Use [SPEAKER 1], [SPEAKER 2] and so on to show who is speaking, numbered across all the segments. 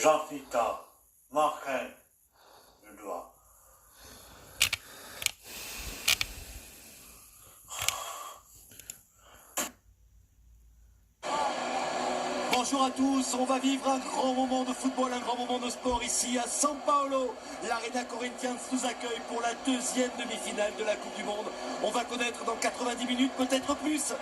[SPEAKER 1] Jean-Victor Marquin le doigt.
[SPEAKER 2] Bonjour à tous, on va vivre un grand moment de football, un grand moment de sport ici à São Paulo. L'Arena Corinthians nous accueille pour la deuxième demi-finale de la Coupe du Monde. On va connaître dans 90 minutes, peut-être plus,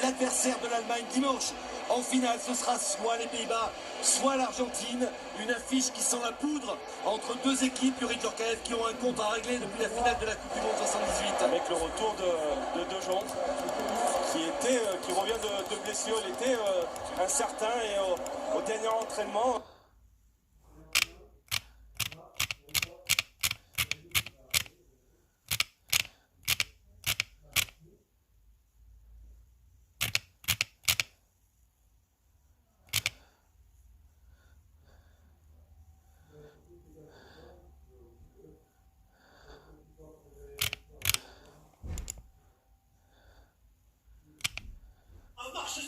[SPEAKER 2] l'adversaire de l'Allemagne dimanche. En finale, ce sera soit les Pays-Bas, soit l'Argentine. Une affiche qui sent la poudre entre deux équipes, Yuri Djorkaeff, qui ont un compte à régler depuis la finale de la Coupe du Monde 78.
[SPEAKER 3] Avec le retour de De Jong, qui revient de blessure, il était incertain et au dernier entraînement.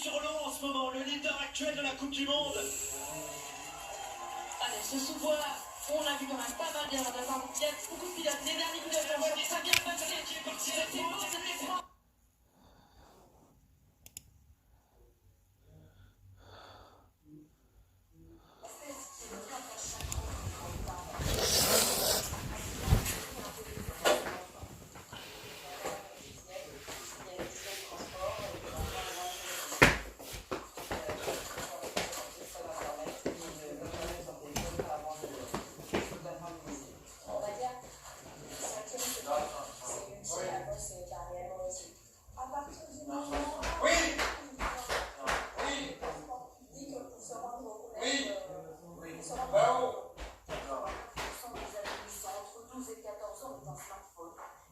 [SPEAKER 2] Sur l'eau en ce moment, le leader actuel de la Coupe du Monde.
[SPEAKER 4] Allez, ce sous-bois, on a vu quand même pas mal bien dans la part. Il y a beaucoup de pilotes, les derniers pilotes, ça vient de passer, qui est parti, c'était beau, c'était froid.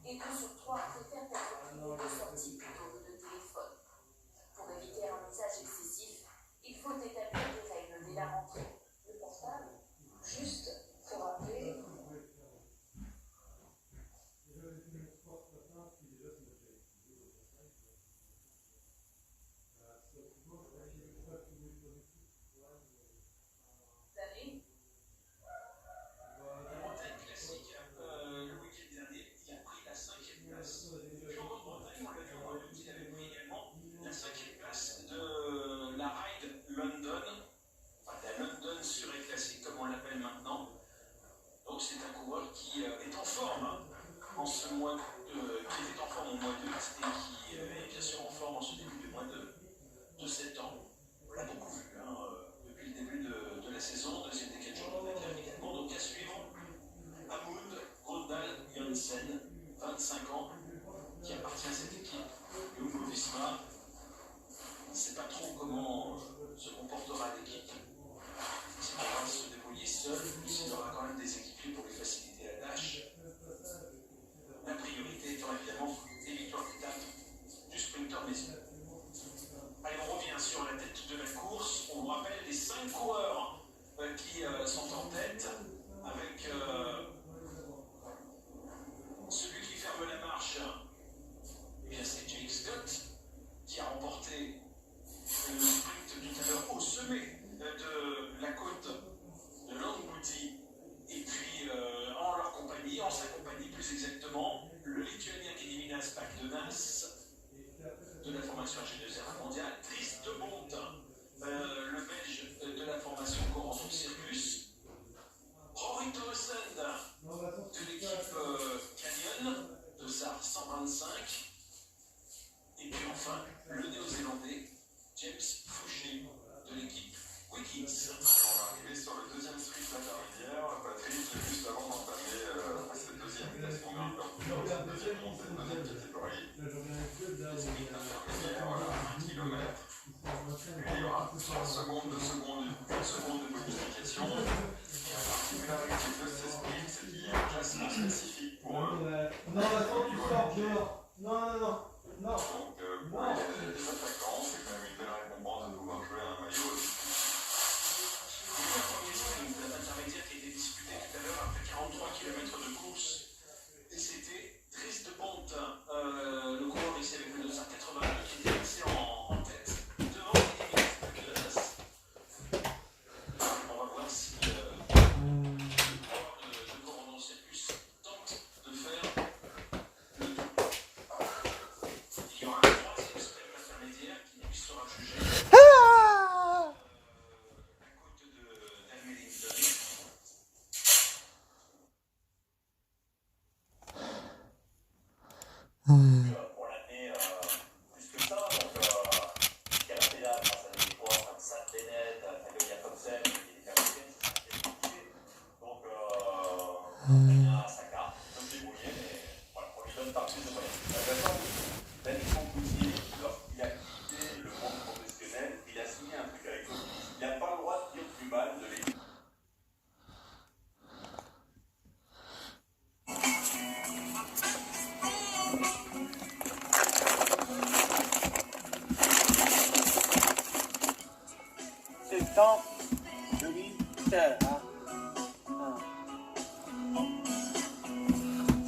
[SPEAKER 5] Et que sur 3 préfèrent être privés de sortie plutôt que de téléphone. Pour éviter un usage excessif, il faut établir des règles dès la rentrée. Le portable, juste pour rappeler.
[SPEAKER 2] Qui était en forme au mois d'août et qui est bien sûr en forme en ce début du mois de septembre. On l'a beaucoup vu depuis le début de la saison, deuxième des 4 jours de la également. Donc à suivre, Amund Grøndal Jansen, 25 ans, qui appartient à cette équipe. Jumbo Visma, on ne sait pas trop comment se comportera l'équipe. S'il pourra se débrouiller seul, s'il aura quand même des équipiers pour lui faciliter la tâche. La priorité étant évidemment les victoires d'étape du sprinter maison. Allez, on revient sur la tête de la course. On vous rappelle les 5 coureurs qui sont en tête, avec celui qui ferme la marche. Eh bien, c'est Jake Scott qui a remporté le sprint tout à l'heure au sommet de la côte de Longwoody. Et puis, en sa compagnie plus exactement, le Lituanien Gediminas Bagdonas de la formation AG2R mondiale, Dries de Bont, le Belge de la formation Corentin Circus, Rory Townsend de l'équipe Canyon de SAR 125, et puis enfin le Néo-Zélandais James Fouché de l'équipe Wiggins.
[SPEAKER 6] On va arriver sur le deuxième sprint intermédiaire. Patrice, juste avant d'entamer cette deuxième classement grimpeur, deuxième montée, deuxième catégorie. Sprint intermédiaire, voilà, 1 km. Puis il y aura 3 secondes, 2 secondes, 1 seconde de modification. Et la particularité de ces sprints, c'est qu'il y a un classement spécifique pour eux.
[SPEAKER 7] Non, attends, tu sors dehors. Non.
[SPEAKER 6] Donc pour les attaquants, c'est quand même une belle récompense de pouvoir jouer à un maillot aussi.
[SPEAKER 2] Le premier sprint intermédiaire qui a été disputé tout à l'heure après 43 km de course. Et c'était Dries de Bont, le coureur ici avec le 282 qui était passé en tête devant les limites de la place. On va voir si
[SPEAKER 1] Pour l'année, plus que ça, donc il y a la PDA grâce à des ports comme ça, Bennett, Tagonia Thompson, qui est compliqué. Donc, Tania Saka, comme débrouillé, mais voilà, on lui donne pas plus de moyens. Alexandre Coutier, lorsqu'il a quitté le monde professionnel, il a signé un truc avec lui. Il n'a pas le droit de dire plus mal de l'équipe.
[SPEAKER 8] C'est le temps de l'Inter.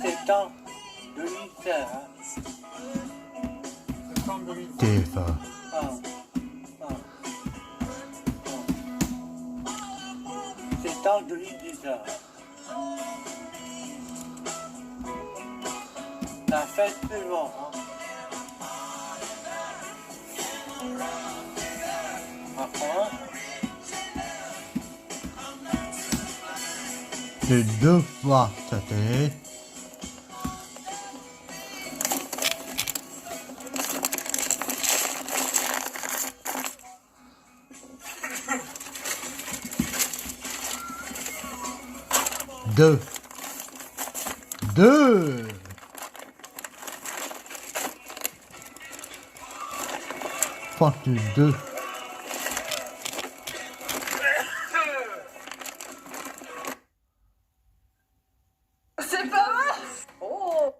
[SPEAKER 8] C'est le temps de l'Inter.
[SPEAKER 9] Teva.
[SPEAKER 8] C'est le temps de l'Inter. La fête suivante. Après,
[SPEAKER 9] C'est 2 fois cette année. Deux. Pointe 2.
[SPEAKER 4] C'est pas vrai. Oh.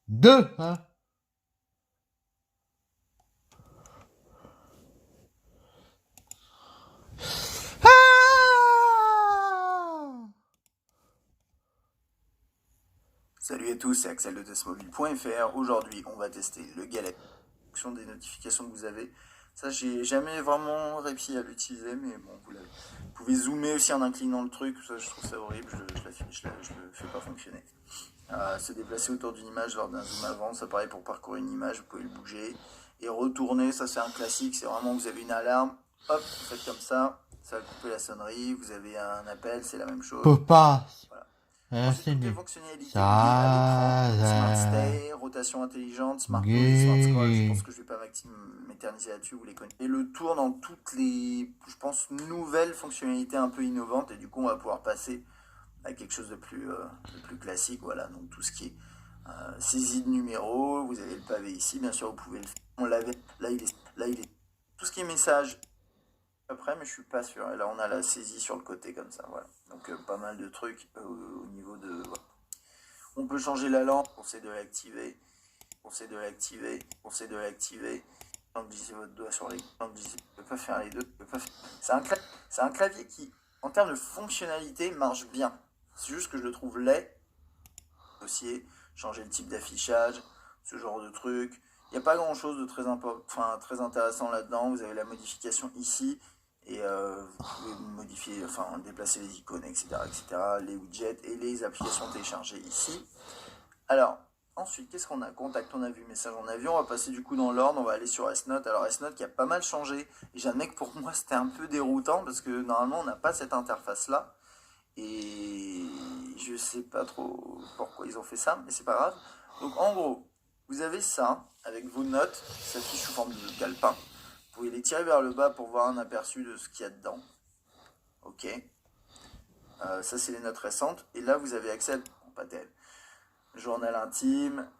[SPEAKER 9] 2, hein.
[SPEAKER 10] Salut à tous, c'est Axel de testmobile.fr. Aujourd'hui, on va tester le Galep. En fonction des notifications que vous avez. Ça, j'ai jamais vraiment réussi à l'utiliser, mais bon, vous l'avez. Vous pouvez zoomer aussi en inclinant le truc. Ça, je trouve ça horrible. Je le fais pas fonctionner. Se déplacer autour d'une image lors d'un zoom avant, ça pareil pour parcourir une image, vous pouvez le bouger. Et retourner, ça c'est un classique. C'est vraiment, vous avez une alarme, hop, vous faites comme ça va couper la sonnerie. Vous avez un appel, c'est la même chose.
[SPEAKER 9] Peut pas.
[SPEAKER 10] Voilà.
[SPEAKER 9] C'est
[SPEAKER 10] Toutes les
[SPEAKER 9] nul.
[SPEAKER 10] fonctionnalités liées à l'écran, Smart Stay, rotation intelligente, Smart Mode et Smart Scroll. Je pense que je vais pas m'éterniser là-dessus, vous les connaissez. Et le tour dans toutes les, je pense, nouvelles fonctionnalités un peu innovantes. Et du coup, on va pouvoir passer à quelque chose de plus classique. Voilà, donc tout ce qui est saisie de numéros. Vous avez le pavé ici, bien sûr, vous pouvez le faire. On l'avait, là il est. Tout ce qui est message après, mais je suis pas sûr. Et là, on a la saisie sur le côté comme ça, voilà. Donc pas mal de trucs au niveau de. Voilà. On peut changer la lampe, on sait de l'activer, Quand vous glissez votre doigt sur les, quand vous glissez, vous ne pouvez pas faire les deux. C'est un clavier qui, en termes de fonctionnalité, marche bien. C'est juste que je le trouve laid. Dossier, changer le type d'affichage, ce genre de truc. Il n'y a pas grand chose de très intéressant là-dedans. Vous avez la modification ici. Et vous pouvez modifier, déplacer les icônes, etc., les widgets et les applications téléchargées ici. Alors, ensuite, qu'est-ce qu'on a? Contact, on a vu, message, on a vu. On va passer du coup dans l'ordre, on va aller sur S-Note. Alors, S-Note qui a pas mal changé. Et j'admets que pour moi, c'était un peu déroutant parce que normalement, on n'a pas cette interface-là. Et je sais pas trop pourquoi ils ont fait ça, mais c'est pas grave. Donc, en gros, vous avez ça avec vos notes qui s'affichent sous forme de calepin. Vous pouvez les tirer vers le bas pour voir un aperçu de ce qu'il y a dedans. Ok. Ça, c'est les notes récentes. Et là, vous avez accès à... Bon, pas tel. Journal intime,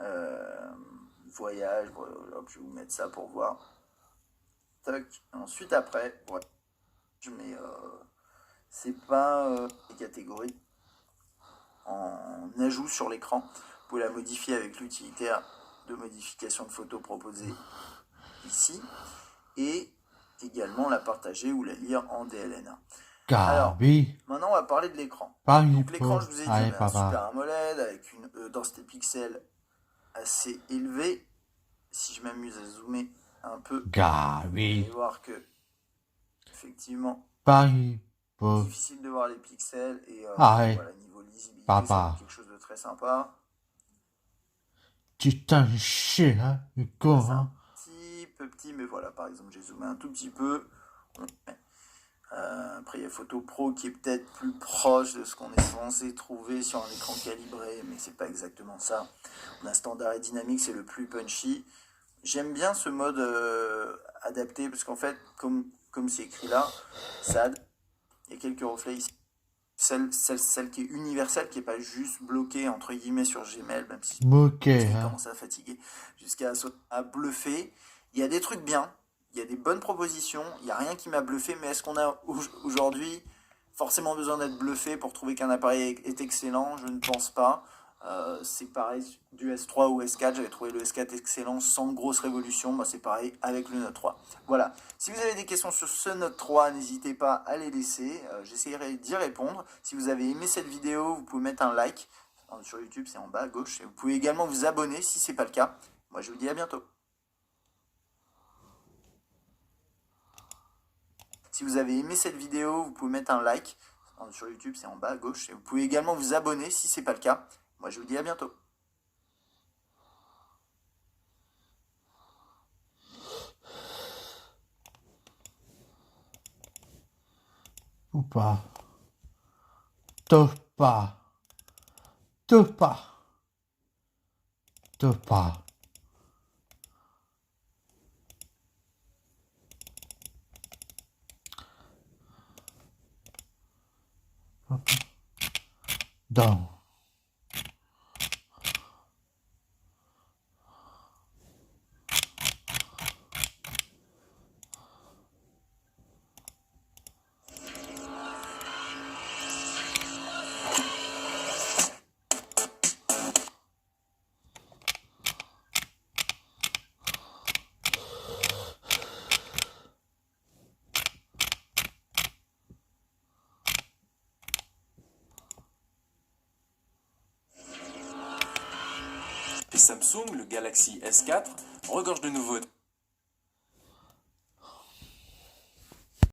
[SPEAKER 10] voyage. Voilà, je vais vous mettre ça pour voir. Tac. Ensuite, après, voilà. Je mets... c'est pas les catégories en ajout sur l'écran. Vous pouvez la modifier avec l'utilitaire de modification de photos proposée ici. Et également la partager ou la lire en DLNA. Alors, maintenant on va parler de l'écran. Donc l'écran, je vous ai dit, un Super AMOLED avec une densité pixels assez élevée. Si je m'amuse à zoomer un peu, vous allez voir que effectivement, difficile de voir les pixels et voilà, niveau lisibilité, c'est quelque chose de très sympa.
[SPEAKER 9] Tu t'en chies, hein, le con, hein.
[SPEAKER 10] Un petit peu petit, mais voilà, par exemple, j'ai zoomé un tout petit peu. Après, il y a Photo Pro qui est peut-être plus proche de ce qu'on est censé trouver sur un écran calibré, mais c'est pas exactement ça. On a standard et dynamique, c'est le plus punchy. J'aime bien ce mode adapté, parce qu'en fait, comme c'est écrit là, ça il y a quelques reflets ici. Celle qui est universelle, qui n'est pas juste bloquée entre guillemets sur Gmail, même si
[SPEAKER 9] Ok,
[SPEAKER 10] il
[SPEAKER 9] hein.
[SPEAKER 10] commence à fatiguer, jusqu'à bluffer. Il y a des trucs bien, il y a des bonnes propositions, il n'y a rien qui m'a bluffé, mais est-ce qu'on a aujourd'hui forcément besoin d'être bluffé pour trouver qu'un appareil est excellent? Je ne pense pas. C'est pareil du S3 ou S4, j'avais trouvé le S4 excellent sans grosse révolution, moi c'est pareil avec le Note 3. Voilà, si vous avez des questions sur ce Note 3, n'hésitez pas à les laisser, j'essaierai d'y répondre. Si vous avez aimé cette vidéo, vous pouvez mettre un like, sur YouTube c'est en bas à gauche, et vous pouvez également vous abonner si ce n'est pas le cas. Moi je vous dis à bientôt. Si vous avez aimé cette vidéo, vous pouvez mettre un like, sur YouTube c'est en bas à gauche, et vous pouvez également vous abonner si ce n'est pas le cas. Moi je vous dis à bientôt.
[SPEAKER 9] Ou pas. Top pas. Top pas. Top pas. Dans.
[SPEAKER 11] Et Samsung, le Galaxy S4, regorge de nouveautés.